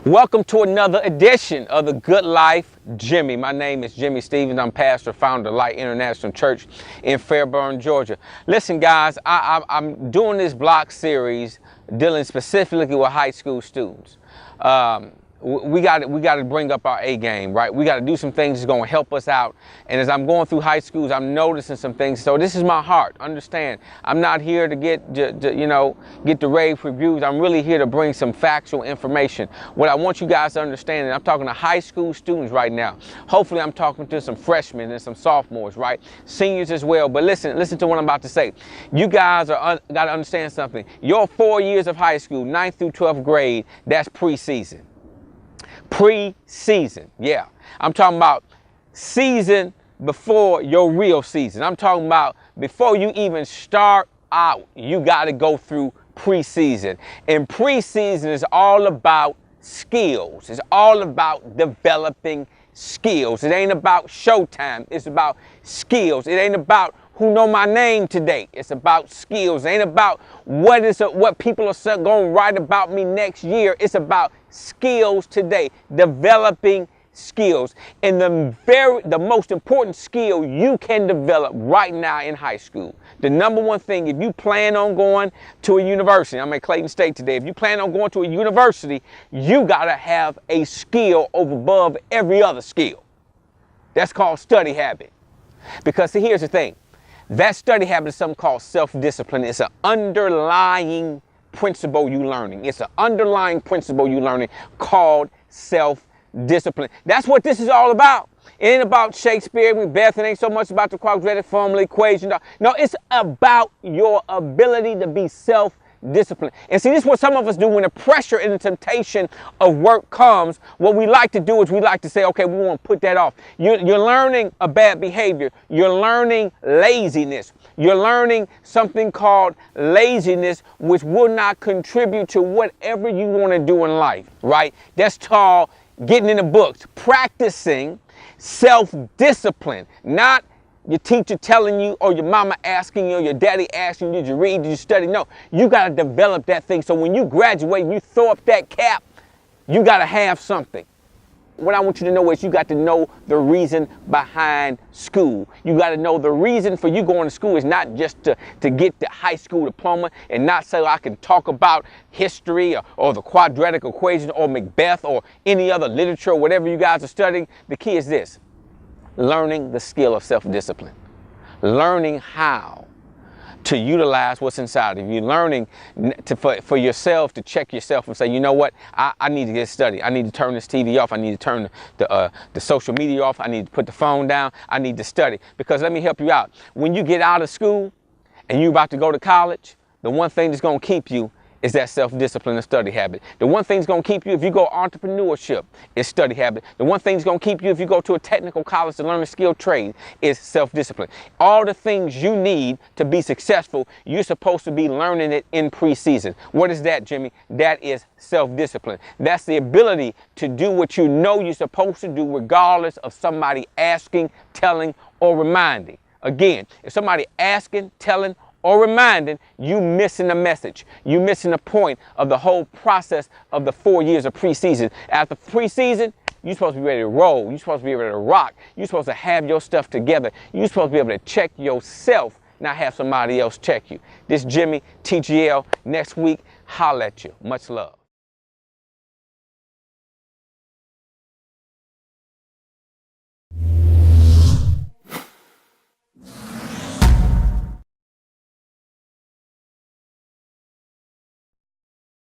Welcome to another edition of The Good Life, Jimmie. My name is Jimmie Stevens. I'm pastor, founder of Light International Church in Fairburn, Georgia. Listen, guys, I'm doing this block series dealing specifically with high school students. We got to bring up our A game, right? We got to do some things that's going to help us out. And as I'm going through high schools, I'm noticing some things. So this is my heart. Understand, I'm not here to get the rave reviews. I'm really here to bring some factual information. What I want you guys to understand, and I'm talking to high school students right now. Hopefully, I'm talking to some freshmen and some sophomores, right? Seniors as well. But listen to what I'm about to say. You guys got to understand something. Your 4 years of high school, 9th through 12th grade, that's preseason. Preseason, yeah. I'm talking about season before your real season. I'm talking about before you even start out, you got to go through preseason. And preseason is all about skills. It's all about developing skills. It ain't about showtime. It's about skills. It ain't about who know my name today. It's about skills. It ain't about what people are going to write about me next year. It's about skills today, developing skills. And the most important skill you can develop right now in high school, the number one thing, if you plan on going to a university, I'm at Clayton State today, if you plan on going to a university, you got to have a skill above every other skill. That's called study habit. Because see, here's the thing. That study habit is something called self-discipline. It's an underlying principle you're learning. It's an underlying principle you're learning called self-discipline. That's what this is all about. It ain't about Shakespeare, Macbeth. It ain't so much about the quadratic formula equation. No, it's about your ability to be self-disciplined. And see, this is what some of us do when the pressure and the temptation of work comes. What we like to do is we like to say, okay, we want to put that off. You're learning a bad behavior. You're learning laziness. You're learning something called laziness, which will not contribute to whatever you want to do in life, right? That's called getting in the books, practicing self-discipline, not your teacher telling you or your mama asking you or your daddy asking you, did you read, did you study? No, you got to develop that thing. So when you graduate and you throw up that cap, you got to have something. What I want you to know is you got to know the reason behind school. You got to know the reason for you going to school is not just to get the high school diploma and not so I can talk about history or the quadratic equation or Macbeth or any other literature or whatever you guys are studying. The key is this: learning the skill of self-discipline, learning how to utilize what's inside of you, learning for yourself to check yourself and say, you know what, I need to get study. I need to turn this TV off. I need to turn the social media off. I need to put the phone down. I need to study. Because let me help you out. When you get out of school and you're about to go to college, the one thing that's going to keep you is that self-discipline and study habit. The one thing that's going to keep you if you go entrepreneurship is study habit. The one thing that's going to keep you if you go to a technical college to learn a skilled trade is self-discipline. All the things you need to be successful, you're supposed to be learning it in preseason. What is that, Jimmie? That is self-discipline. That's the ability to do what you know you're supposed to do regardless of somebody asking, telling, or reminding. Again, if somebody asking, telling, or reminding, you missing the message. You missing the point of the whole process of the 4 years of preseason. After preseason, you're supposed to be ready to roll. You're supposed to be ready to rock. You're supposed to have your stuff together. You're supposed to be able to check yourself, not have somebody else check you. This is Jimmie, TGL. Next week, holla at you. Much love.